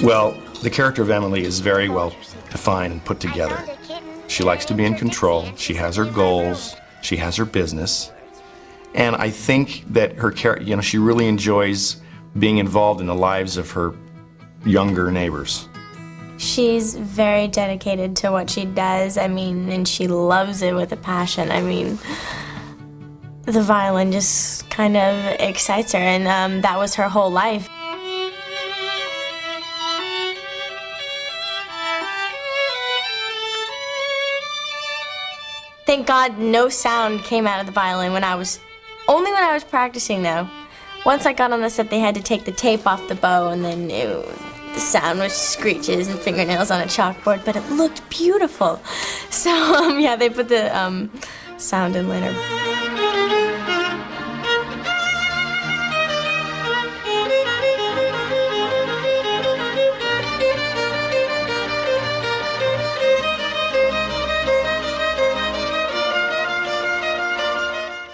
Well, the character of Emily is very well defined and put together. She likes to be in control. She has her goals. She has her business. And I think that her character, she really enjoys being involved in the lives of her younger neighbors. She's very dedicated to what she does, and she loves it with a passion. The violin just kind of excites her, and that was her whole life. Thank God no sound came out of the violin only when I was practicing though. Once I got on the set, they had to take the tape off the bow, and then the sound was screeches and fingernails on a chalkboard, but it looked beautiful. So yeah, they put the sound in later.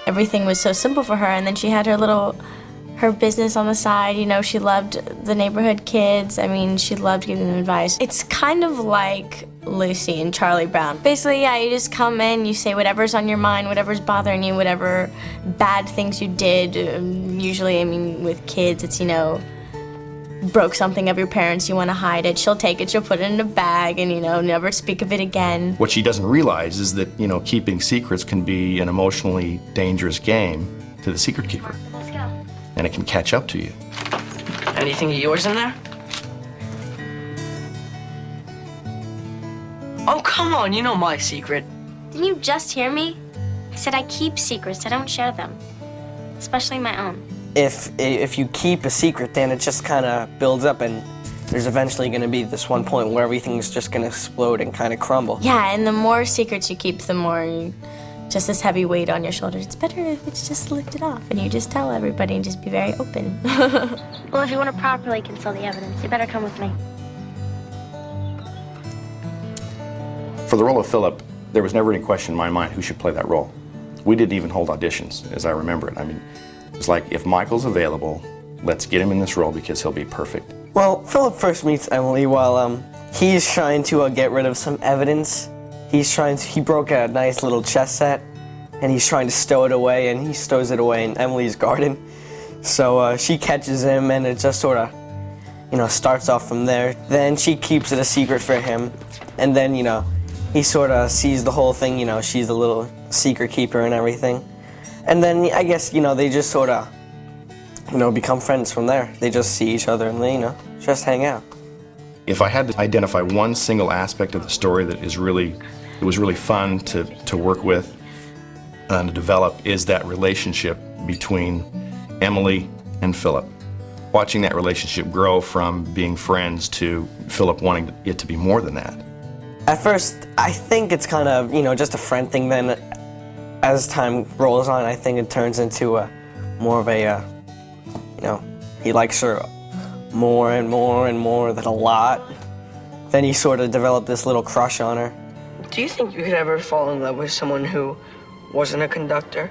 Everything was so simple for her, and then she had her business on the side. She loved the neighborhood kids. She loved giving them advice. It's kind of like Lucy and Charlie Brown. Basically, yeah, you just come in, you say whatever's on your mind, whatever's bothering you, whatever bad things you did. Usually, with kids, it's, broke something of your parents, you want to hide it. She'll take it, she'll put it in a bag, and, never speak of it again. What she doesn't realize is that, keeping secrets can be an emotionally dangerous game to the secret keeper. Let's go. And it can catch up to you. Anything of yours in there? Oh, come on, you know my secret. Didn't you just hear me? I said I keep secrets, I don't share them. Especially my own. If you keep a secret, then it just kind of builds up, and there's eventually going to be this one point where everything's just going to explode and kind of crumble. Yeah, and the more secrets you keep, the more just this heavy weight on your shoulders. It's better if it's just lifted off and you just tell everybody and just be very open. Well, if you want to properly conceal the evidence, you better come with me. For the role of Philip, there was never any question in my mind who should play that role. We didn't even hold auditions, as I remember it. It's like, if Michael's available, let's get him in this role because he'll be perfect. Well, Philip first meets Emily while he's trying to get rid of some evidence. He broke a nice little chess set, and he's trying to stow it away, and he stows it away in Emily's garden. So she catches him, and it just sort of, starts off from there. Then she keeps it a secret for him, and then, he sort of sees the whole thing, she's a little secret keeper and everything. And then, I guess, they just sort of, become friends from there. They just see each other and they, just hang out. If I had to identify one single aspect of the story that was really fun to work with and to develop, is that relationship between Emily and Philip. Watching that relationship grow from being friends to Philip wanting it to be more than that. At first, I think it's kind of, just a friend thing. Then as time rolls on, I think it turns into more of a, he likes her more and more and more than a lot. Then he sort of developed this little crush on her. Do you think you could ever fall in love with someone who wasn't a conductor?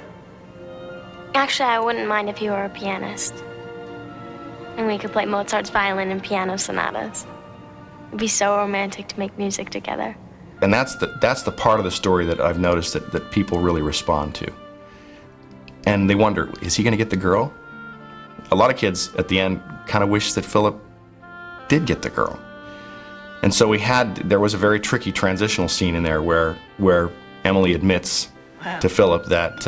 Actually, I wouldn't mind if you were a pianist. And we could play Mozart's violin and piano sonatas. It'd be so romantic to make music together. And that's the part of the story that I've noticed that people really respond to. And they wonder, is he going to get the girl? A lot of kids at the end kind of wish that Philip did get the girl. And so there was a very tricky transitional scene in there where Emily admits to Philip that,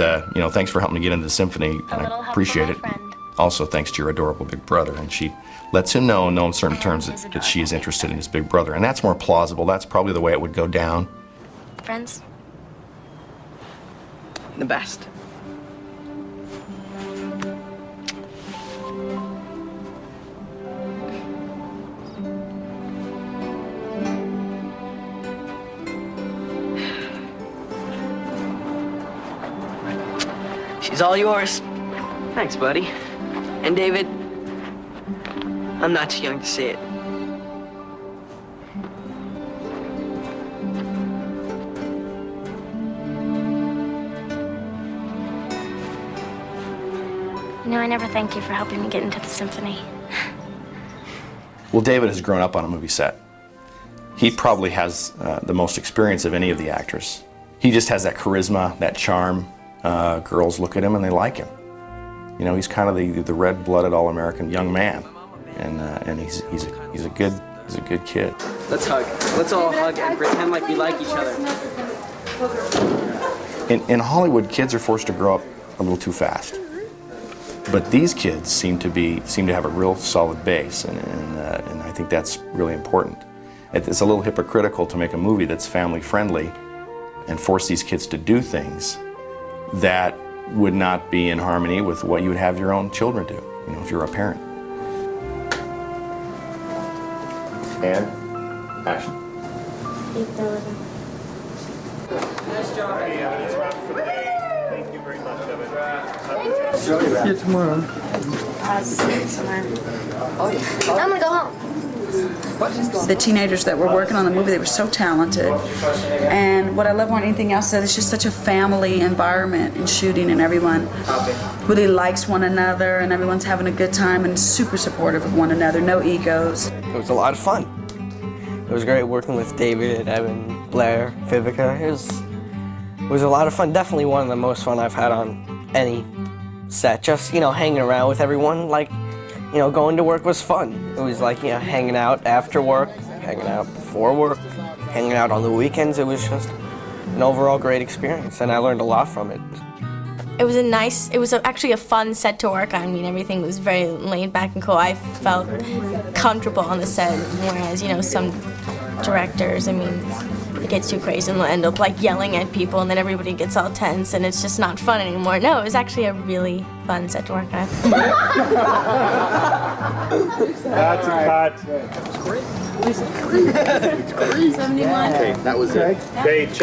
thanks for helping me get into the symphony, and I appreciate it. Also, thanks to your adorable big brother. And she lets him know in certain terms that she is interested in his big brother. And that's more plausible. That's probably the way it would go down. Friends? The best. She's all yours. Thanks, buddy. And David, I'm not too young to see it. I never thanked you for helping me get into the symphony. Well, David has grown up on a movie set. He probably has the most experience of any of the actors. He just has that charisma, that charm. Girls look at him and they like him. You know, he's kind of the red-blooded, all-American young man, and he's a good kid. Let's hug. Let's all hug and pretend like we like each other. In Hollywood, kids are forced to grow up a little too fast. But these kids seem to have a real solid base, and I think that's really important. It's a little hypocritical to make a movie that's family-friendly and force these kids to do things that would not be in harmony with what you would have your own children do, you know, if you're a parent. And action. Nice job. Thank you very much, Evan. See you tomorrow. I'm gonna go home. The teenagers that were working on the movie, they were so talented. And what I love more than anything else is that it's just such a family environment in shooting, and everyone really likes one another, and everyone's having a good time and super supportive of one another, no egos. It was a lot of fun. It was great working with David, Evan, Blair, Vivica. It was a lot of fun. Definitely one of the most fun I've had on any set. Just, you know, hanging around with everyone, like, you know, going to work was fun. It was like, you know, hanging out after work, hanging out before work, hanging out on the weekends. It was just an overall great experience, and I learned a lot from it. It was actually a fun set to work on. I mean, everything was very laid back and cool. I felt comfortable on the set, whereas, you know, some directors, I mean, it gets too crazy and they'll end up like yelling at people and then everybody gets all tense and it's just not fun anymore. No, it was actually a really fun set to work on. That's a cut. It's great. 71. Okay, that was it. Okay, check.